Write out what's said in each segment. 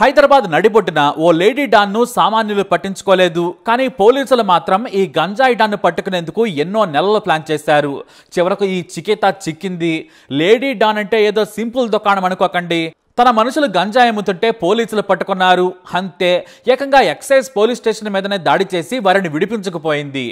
హైదరాబాద్ నడిబొడ్డున ఓ lady don ను సామాన్యులు పట్టించుకోలేదు. కానీ పోలీసులు మాత్రం ఈ గంజాయి డాన్ ను పట్టుకునేందుకు ఎన్నో నెలలు ప్లాన్ చేశారు. చివరకు ఈ చికిత చిక్కింది. లేడీ డాన్ అంటే ఏదో సింపుల్ దుకాణం అనుకోకండి. తన మనుషులు గంజాయి అమ్ముతుంటే పోలీసులు పట్టుకున్నారు. అంతే, ఏకంగా ఎక్సైజ్ పోలీస్ స్టేషన్ మీదనే దాడి చేసి వారిని విడిపించకపోయింది.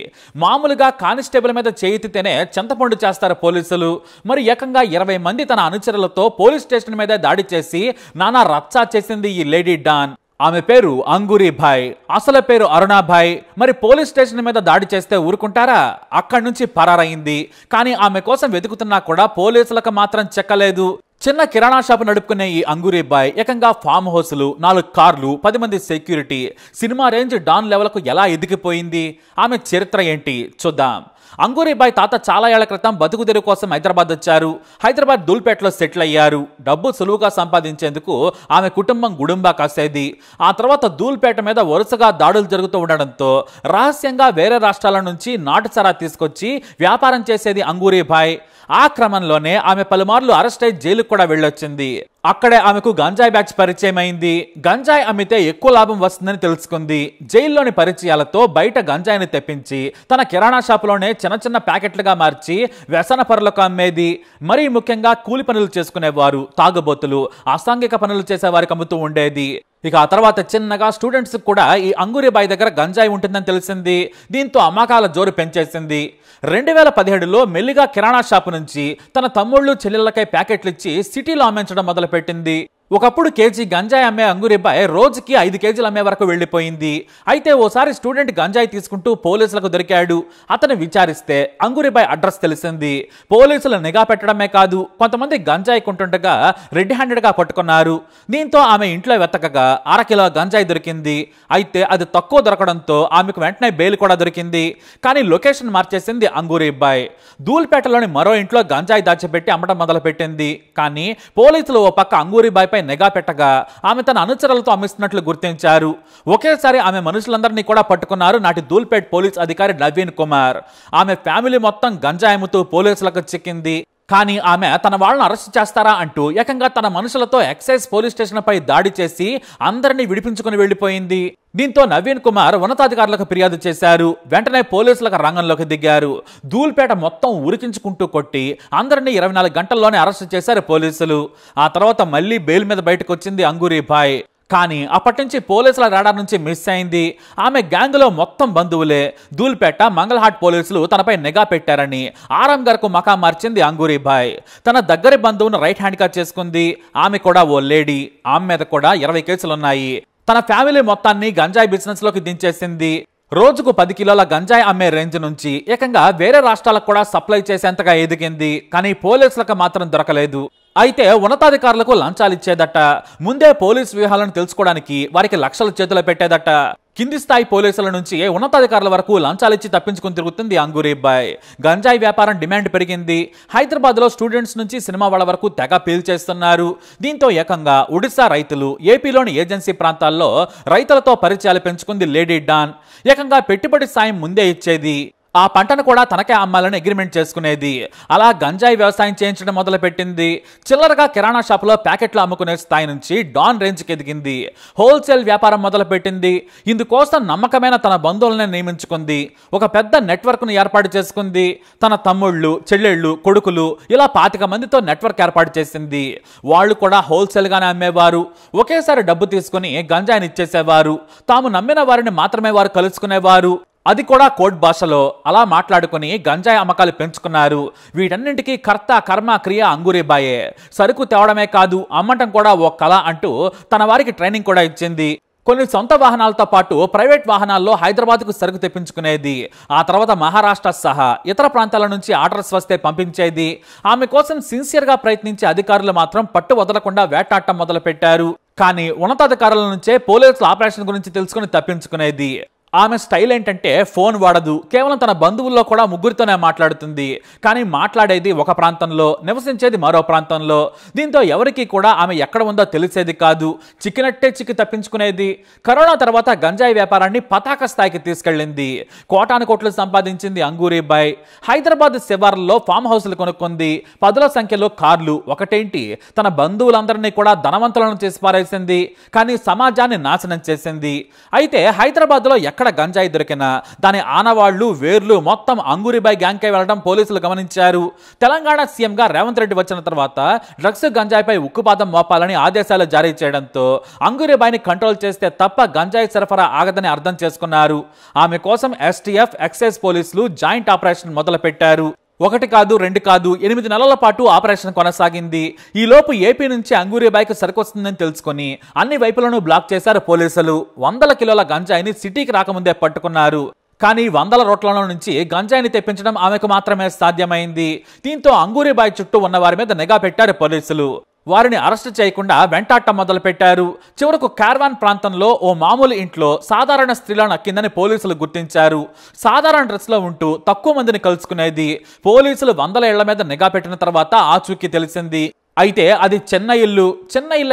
మామూలుగా కానిస్టేబుల్ మీద చేయితేనే చింతపండు చేస్తారు పోలీసులు. మరి ఏకంగా 20 మంది తన అనుచరులతో పోలీస్ స్టేషన్ మీద దాడి చేసి నానా రచ్చా చేసింది ఈ లేడీ డాన్. ఆమె పేరు అంగూరీభాయ్, అసలు పేరు అరుణాభాయ్. మరి పోలీస్ స్టేషన్ మీద దాడి చేస్తే ఊరుకుంటారా? అక్కడి నుంచి పరారైంది. కానీ ఆమె కోసం వెతుకుతున్నా కూడా పోలీసులకు మాత్రం చెక్కలేదు. చిన్న కిరాణా షాపు నడుపుకునే ఈ అంగూరీబాయ్ ఏకంగా ఫామ్ హౌస్లు, 4 కార్లు, 10 మంది సెక్యూరిటీ, సినిమా రేంజ్ డాన్ లెవెల్కు ఎలా ఎదిగిపోయింది? ఆమె చరిత్ర ఏంటి చూద్దాం. అంగూరీబాయ్ తాత చాలా ఏళ్ల క్రితం బతుకుదెరువు కోసం హైదరాబాద్ వచ్చారు. హైదరాబాద్ దూల్పేటలో సెటిల్ అయ్యారు. డబ్బు సులువుగా సంపాదించేందుకు ఆమె కుటుంబం గుడుంబా కాసేది. ఆ తర్వాత దూల్పేట మీద వరుసగా దాడులు జరుగుతూ ఉండడంతో రహస్యంగా వేరే రాష్ట్రాల నుంచి నాటుసరా తీసుకొచ్చి వ్యాపారం చేసేది అంగూరీబాయ్. ఆ క్రమంలోనే ఆమె పలుమార్లు అరెస్ట్ అయి జైలుకు కూడా వెళ్ళొచ్చింది. అక్కడే ఆమెకు గంజాయి బ్యాచ్ పరిచయం అయింది. గంజాయి అమ్మితే ఎక్కువ లాభం వస్తుందని తెలుసుకుంది. జైల్లోని పరిచయాలతో బయట గంజాయిని తెప్పించి తన కిరాణా షాపులోనే చిన్న చిన్న ప్యాకెట్లుగా మార్చి వ్యసన పరులకు అమ్మేది. మరీ ముఖ్యంగా కూలి పనులు చేసుకునేవారు, తాగుబోతులు, అసాంఘిక పనులు చేసేవారికి అమ్ముతూ ఉండేది. ఇక ఆ తర్వాత చిన్నగా స్టూడెంట్స్ కూడా ఈ అంగూరీబాయ్ దగ్గర గంజాయి ఉంటుందని తెలిసింది. దీంతో అమ్మకాల జోరు పెంచేసింది. 2017లో మెల్లిగా కిరాణా షాపు నుంచి తన తమ్ముళ్ళు చెల్లెళ్ళకై ప్యాకెట్లు ఇచ్చి సిటీలో అమ్మించడం మొదలుపెట్టింది. ఒకప్పుడు కేజీ గంజాయి అమ్మే అంగూరీబాయ్ రోజుకి 5 కేజీలు అమ్మే వరకు వెళ్లిపోయింది. అయితే ఓసారి స్టూడెంట్ గంజాయి తీసుకుంటూ పోలీసులకు దొరికాడు. అతను విచారిస్తే అంగూరీబాయ్ అడ్రస్ తెలిసింది. పోలీసులు నిఘా పెట్టడమే కాదు, కొంతమంది గంజాయి కొంటుండగా రెడ్ హ్యాండెడ్ గా పట్టుకున్నారు. దీంతో ఆమె ఇంట్లో వెతకగా 1/2 కిలో గంజాయి దొరికింది. అయితే అది తక్కువ దొరకడంతో ఆమెకు వెంటనే బెయిల్ కూడా దొరికింది. కానీ లొకేషన్ మార్చేసింది అంగూరీబాయ్. దూల్పేటలోని మరో ఇంట్లో గంజాయి దాచిపెట్టి అమ్మడం మొదలుపెట్టింది. కానీ పోలీసులు ఓ పక్క అంగూరీబాయ్ నిఘా పెట్టగా ఆమె తన అనుచరులతో అమ్మిస్తున్నట్లు గుర్తించారు. ఒకేసారి ఆమె మనుషులందరినీ కూడా పట్టుకున్నారు నాటి దూల్పేట్ పోలీస్ అధికారి నవీన్ కుమార్. ఆమె ఫ్యామిలీ మొత్తం గంజాయి అమ్ముతూ పోలీసులకు చిక్కింది. కానీ ఆమె తన వాళ్ళని అరెస్ట్ చేస్తారా అంటూ ఏకంగా తన మనుషులతో ఎక్సైజ్ పోలీస్ స్టేషన్ పై దాడి చేసి అందరినీ విడిపించుకుని వెళ్లిపోయింది. దీంతో నవీన్ కుమార్ ఉన్నతాధికారులకు ఫిర్యాదు చేశారు. వెంటనే పోలీసులకు రంగంలోకి దిగారు. దూల్పేట మొత్తం ఉరికించుకుంటూ కొట్టి అందరినీ 24 గంటల్లోనే అరెస్ట్ చేశారు పోలీసులు. ఆ తర్వాత మళ్లీ బెయిల్ మీద బయటకు వచ్చింది అంగూరీబాయ్. కానీ అప్పటి నుంచి పోలీసుల రాడార్ నుంచి మిస్ అయింది. ఆమె గ్యాంగ్లో మొత్తం బంధువులే. దూల్పేట, మంగళహాట్ పోలీసులు తనపై నిఘా పెట్టారని ఆరాంఘర్కు మకా మార్చింది అంగూరీబాయ్. తన దగ్గరి బంధువును రైట్ హ్యాండ్ గా చేసుకుంది. ఆమె కూడా ఓ లేడీ. ఆమె మీద కూడా 20 కేసులున్నాయి. తన ఫ్యామిలీ మొత్తాన్ని గంజాయి బిజినెస్ లోకి దించేసింది. రోజుకు 10 కిలోల గంజాయి అమ్మే రేంజ్ నుంచి ఏకంగా వేరే రాష్ట్రాలకు కూడా సప్లై చేసేంతగా ఎదిగింది. కానీ పోలీసులకు మాత్రం దొరకలేదు. అయితే ఉన్నతాధికారులకు లంచాలు ఇచ్చేదట. ముందే పోలీస్ వ్యూహాలను తెలుసుకోవడానికి వారికి లక్షలు చేతులు పెట్టేదట. కింది స్థాయి పోలీసుల నుంచి ఉన్నతాధికారుల వరకు లంచాలిచ్చి తప్పించుకుని తిరుగుతుంది అంగూరీబాయ్. గంజాయి వ్యాపారం డిమాండ్ పెరిగింది. హైదరాబాద్ లో స్టూడెంట్స్ నుంచి సినిమా వాళ్ళ వరకు తెగ పీల్చేస్తున్నారు. దీంతో ఏకంగా ఒడిశా రైతులు, ఏపీలోని ఏజెన్సీ ప్రాంతాల్లో రైతులతో పరిచయాలు పెంచుకుంది లేడీ డాన్. ఏకంగా పెట్టుబడి సాయం ముందే ఇచ్చేది. ఆ పంటను కూడా తనకే అమ్మాలని అగ్రిమెంట్ చేసుకునేది. అలా గంజాయి వ్యవసాయం చేయించడం మొదలుపెట్టింది. చిల్లరగా కిరాణా షాపులో ప్యాకెట్లు అమ్ముకునే స్థాయి నుంచి డాన్ రేంజ్కి ఎదిగింది. హోల్సేల్ వ్యాపారం మొదలుపెట్టింది. ఇందుకోసం నమ్మకమైన తన బంధువులనే నియమించుకుంది. ఒక పెద్ద నెట్వర్క్ను ఏర్పాటు చేసుకుంది. తన తమ్ముళ్ళు, చెల్లెళ్ళు, కొడుకులు ఇలా 25 మందితో నెట్వర్క్ ఏర్పాటు చేసింది. వాళ్ళు కూడా హోల్సేల్ గానే అమ్మేవారు. ఒకేసారి డబ్బు తీసుకుని గంజాయిని ఇచ్చేసేవారు. తాము నమ్మిన వారిని మాత్రమే వారు కలుసుకునేవారు. అది కూడా కోడ్ భాషలో. అలా మాట్లాడుకుని గంజాయి అమ్మకాలు పెంచుకున్నారు. వీటన్నింటికీ కర్త, కర్మ, క్రియ అంగూరీబాయే. సరుకు తేవడమే కాదు, అమ్మటం కూడా ఓ కళ అంటూ తన వారికి ట్రైనింగ్ కూడా ఇచ్చింది. కొన్ని సొంత వాహనాలతో పాటు ప్రైవేట్ వాహనాల్లో హైదరాబాద్కు సరుకు తెప్పించుకునేది. ఆ తర్వాత మహారాష్ట్ర సహా ఇతర ప్రాంతాల నుంచి ఆర్డర్స్ వస్తే పంపించేది. ఆమె కోసం సిన్సియర్గా ప్రయత్నించే అధికారులు మాత్రం పట్టు వదలకుండా వేటాడటం మొదలుపెట్టారు. కానీ ఉన్నతాధికారుల నుంచే పోలీసుల ఆపరేషన్ గురించి తెలుసుకుని తప్పించుకునేది. ఆమె స్టైల్ ఏంటంటే ఫోన్ వాడదు, కేవలం తన బంధువుల్లో కూడా ముగ్గురితోనే మాట్లాడుతుంది. కానీ మాట్లాడేది ఒక ప్రాంతంలో, నివసించేది మరో ప్రాంతంలో. దీంతో ఎవరికి కూడా ఆమె ఎక్కడ ఉందో తెలిసేది కాదు. చిక్కినట్టే చిక్కి తప్పించుకునేది. కరోనా తర్వాత గంజాయి వ్యాపారాన్ని పతాక స్థాయికి తీసుకెళ్లింది. కోటాను కోట్లు సంపాదించింది అంగూరీబాయ్. హైదరాబాద్ శివార్లలో ఫామ్ హౌస్లు కొనుక్కుంది. పదుల సంఖ్యలో కార్లు. ఒకటేంటి, తన బంధువులందరినీ కూడా ధనవంతులను చేసి పారేసింది. కానీ సమాజాన్ని నాశనం చేసింది. అయితే హైదరాబాద్లో ఎక్కడ గంజాయి దొరికినా దాని ఆనవాళ్లు, వేర్లు మొత్తం అంగూరీబాయ్ గ్యాంగ్కే వెళ్లడం పోలీసులు గమనించారు. తెలంగాణ సీఎంగా రేవంత్ రెడ్డి వచ్చిన తర్వాత డ్రగ్స్ గంజాయిపై ఉక్కుపాదం మోపాలని ఆదేశాలు జారీ చేయడంతో అంగూరీబాయ్ని కంట్రోల్ చేస్తే తప్ప గంజాయి సరఫరా ఆగదని అర్థం చేసుకున్నారు. ఆమె కోసం ఎస్టీఎఫ్, ఎక్సైజ్ పోలీసులు జాయింట్ ఆపరేషన్ మొదలుపెట్టారు. ఒకటి కాదు, రెండు కాదు, 8 నెలల పాటు ఆపరేషన్ కొనసాగింది. ఈలోపు ఏపీ నుంచి అంగూరీబాయ్కి సరికొస్తుందని తెలుసుకుని అన్ని వైపులను బ్లాక్ చేశారు పోలీసులు. 100 కిలోల గంజాయిని సిటీకి రాకముందే పట్టుకున్నారు. కానీ 100 రోడ్ల నుంచి గంజాయిని తెప్పించడం ఆమెకు మాత్రమే సాధ్యమైంది. దీంతో అంగూరీబాయ్ చుట్టూ ఉన్న వారి మీద నిఘా పెట్టారు పోలీసులు. వారిని అరెస్టు చేయకుండా వెంటాడటం మొదలు పెట్టారు. చివరకు కార్వాన్ ప్రాంతంలో ఓ మామూలు ఇంట్లో సాధారణ స్త్రీలను నక్కిందని పోలీసులు గుర్తించారు. సాధారణ డ్రెస్ లో ఉంటూ తక్కువ మందిని కలుసుకునేది. పోలీసులు 100 ఇళ్ల మీద నిఘా పెట్టిన తర్వాత ఆచూకీ తెలిసింది. అయితే అది చిన్న ఇల్లు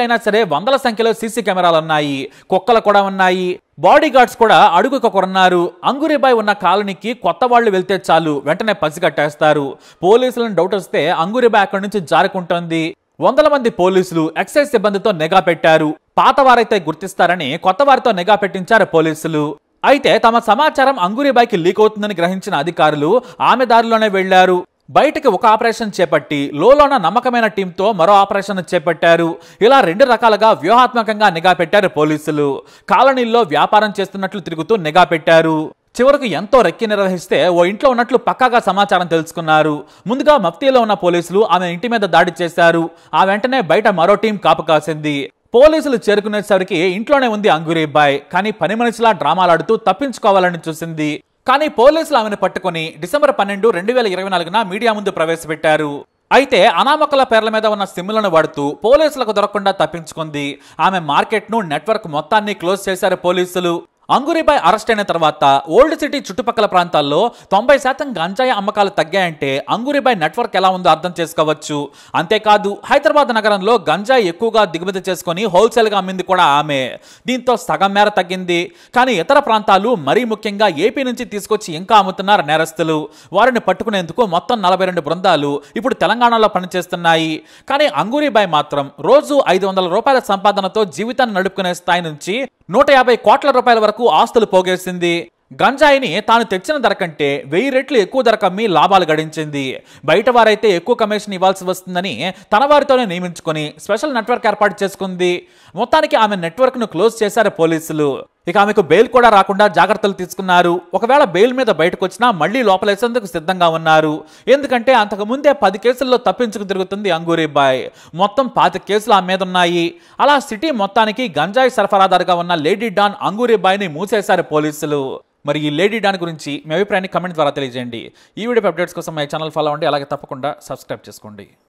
అయినా సరే 100 సంఖ్యలో సీసీ కెమెరాలు ఉన్నాయి. కుక్కలు కూడా ఉన్నాయి. బాడీ గార్డ్స్ కూడా అడుగుకొకరున్నారు. అంగూరీబాయ్ ఉన్న కాలనీకి కొత్త వాళ్ళు వెళ్తే చాలు వెంటనే పసిగట్టేస్తారు. పోలీసులను డౌట్ వస్తే అంగూరీబాయ్ అక్కడి నుంచి జారుకుంటోంది. 100 మంది పోలీసులు, ఎక్సైజ్ సిబ్బందితో నిఘా పెట్టారు. పాతవారైతే గుర్తిస్తారని కొత్త వారితో నిఘా పెట్టించారు పోలీసులు. అయితే తమ సమాచారం అంగూరీబాయ్కి లీక్ అవుతుందని గ్రహించిన అధికారులు ఆమె దారిలోనే వెళ్లారు. బయటకి ఒక ఆపరేషన్ చేపట్టి లోలోన నమ్మకమైన టీంతో మరో ఆపరేషన్ చేపట్టారు. ఇలా 2 రకాలుగా వ్యూహాత్మకంగా నిఘా పెట్టారు పోలీసులు. కాలనీల్లో వ్యాపారం చేస్తున్నట్లు తిరుగుతూ నిఘా పెట్టారు. చివరకు ఎంతో రెక్కి నిర్వహిస్తే ఓ ఇంట్లో ఉన్నట్లు పక్కాగా సమాచారం తెలుసుకున్నారు. ముందుగా మఫ్తీలో ఉన్న పోలీసులు ఆమె ఇంటి మీద దాడి చేశారు. ఆ వెంటనే బయట మరో టీం కాపు కాసింది. పోలీసులు చేరుకునేసరికి ఇంట్లోనే ఉంది అంగూరీబాయ్. కానీ పని మనిషిలా డ్రామాలాడుతూ తప్పించుకోవాలని చూసింది. కానీ పోలీసులు ఆమెను పట్టుకుని డిసెంబర్ 12, 2024 మీడియా ముందు ప్రవేశపెట్టారు. అయితే అనామకుల పేర్ల మీద ఉన్న సిమ్లను వాడుతూ పోలీసులకు దొరకకుండా తప్పించుకుంది. ఆమె మార్కెట్ను, నెట్వర్క్ మొత్తాన్ని క్లోజ్ చేశారు పోలీసులు. అంగూరీబాయ్ అరెస్ట్ అయిన తర్వాత ఓల్డ్ సిటీ చుట్టుపక్కల ప్రాంతాల్లో 90% గంజాయి అమ్మకాలు తగ్గాయంటే అంగూరీబాయ్ నెట్వర్క్ ఎలా ఉందో అర్థం చేసుకోవచ్చు. అంతేకాదు హైదరాబాద్ నగరంలో గంజాయి ఎక్కువగా దిగుమతి చేసుకుని హోల్సేల్గా అమ్మింది కూడా ఆమె. దీంతో సగం మేర తగ్గింది. కానీ ఇతర ప్రాంతాలు, మరీ ముఖ్యంగా ఏపీ నుంచి తీసుకొచ్చి ఇంకా అమ్ముతున్నారు నేరస్తులు. వారిని పట్టుకునేందుకు మొత్తం 42 బృందాలు ఇప్పుడు తెలంగాణలో పనిచేస్తున్నాయి. కానీ అంగూరీబాయ్ మాత్రం రోజు 500 రూపాయల సంపాదనతో జీవితాన్ని నడుపుకునే స్థాయి నుంచి 150 కోట్ల రూపాయల వరకు ఆస్తులు పోగేసింది. గంజాయిని తాను తెచ్చిన ధర కంటే 1000 రెట్లు ఎక్కువ ధర కమ్మి లాభాలు గడించింది. బయట వారైతే ఎక్కువ కమిషన్ ఇవ్వాల్సి వస్తుందని తన వారితోనే నియమించుకొని స్పెషల్ నెట్వర్క్ ఏర్పాటు చేసుకుంది. మొత్తానికి ఆమె నెట్వర్క్ను క్లోజ్ చేశారు పోలీసులు. ఇక ఆమెకు బెయిల్ కూడా రాకుండా జాగ్రత్తలు తీసుకున్నారు. ఒకవేళ బెయిల్ మీద బయటకు వచ్చినా మళ్లీ లోపలేసేందుకు సిద్ధంగా ఉన్నారు. ఎందుకంటే అంతకు ముందే 10 కేసుల్లో తప్పించుకు తిరుగుతుంది అంగూరీబాయ్. మొత్తం 25 కేసులు ఆమె మీద ఉన్నాయి. అలా సిటీ మొత్తానికి గంజాయి సరఫరాదారుగా ఉన్న లేడీ డాన్ అంగూరీబాయ్ని మూసేశారు పోలీసులు. మరి ఈ లేడీ డాన్ గురించి మీ అభిప్రాయాన్ని కమెంట్ ద్వారా తెలియజేయండి. ఈ వీడియో అప్డేట్స్ కోసం మా ఛానల్ ఫాలో అవ్వండి. అలాగే తప్పకుండా సబ్స్క్రైబ్ చేసుకోండి.